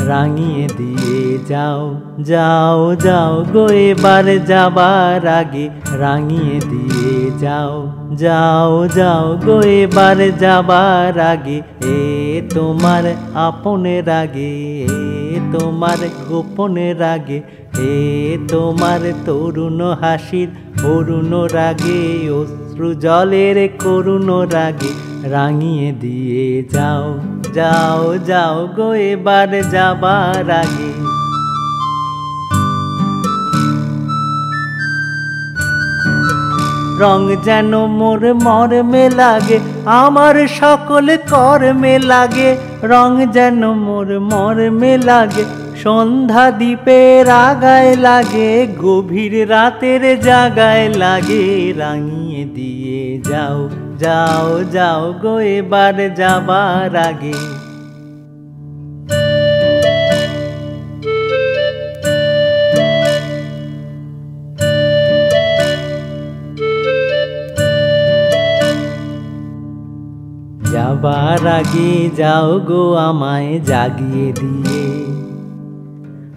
রাঙিয়ে দিয়ে যাও যাও যাও গো এবার যাবার আগে রাঙিয়ে দিয়ে যাও যাও যাও গো এবার যাবার আগে এ তোমার আপনের আগে এ তোমার গোপনের আগে এ তোমার তরুণ হাসির অরুণ রাগে অশ্রু জলের করুণ রাগে রাঙিয়ে দিয়ে যাও যাও যাও গো এবার যাবার আগে রং যেন মোর মর্মে লাগে আমার সকল কর্মে লাগে রং যেন মোর মর্মে লাগে সন্ধ্যা দ্বীপের আগায় লাগে গভীর রাতের জাগায় লাগে রাঙিয়ে দিয়ে যাও যাও যাও গো এবার যাবার আগে যাবার আগে যাও গো আমায় জাগিয়ে দিয়ে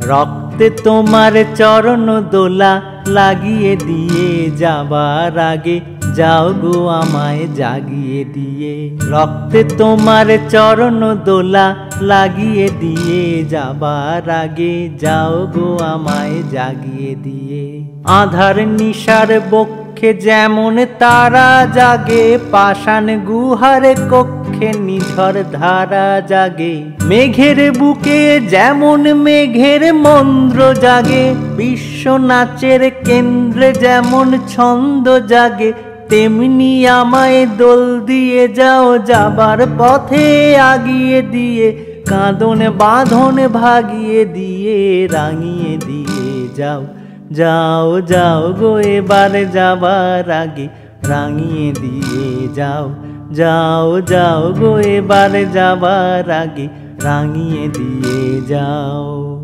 রক্তে তোমার চরণ দোলা লাগিয়ে দিয়ে যাবার আগে যাও গো আমায় জাগিয়ে দিয়ে রক্তে তোমার চরণ দোলা লাগিয়ে দিয়ে যাবার আগে যাও গো আমায় জাগিয়ে দিয়ে আধার নিশার বক্ষে যেমন তারা জাগে পাষাণ গুহার কক্ষে নিঝর ধারা জাগে মেঘের বুকে যেমন মেঘের মন্দ্র জাগে বিশ্ব নাচের কেন্দ্রে যেমন ছন্দ জাগে তেমনি আমায় দোল দিয়ে যাও যাবার পথে আগিয়ে দিয়ে কাঁদন বাঁধন ভাগিয়ে দিয়ে রাঙিয়ে দিয়ে যাও যাও যাও গো এবার যাবার আগে রাঙিয়ে দিয়ে যাও যাও যাও গো এবার যাবার আগে রাঙিয়ে দিয়ে যাও।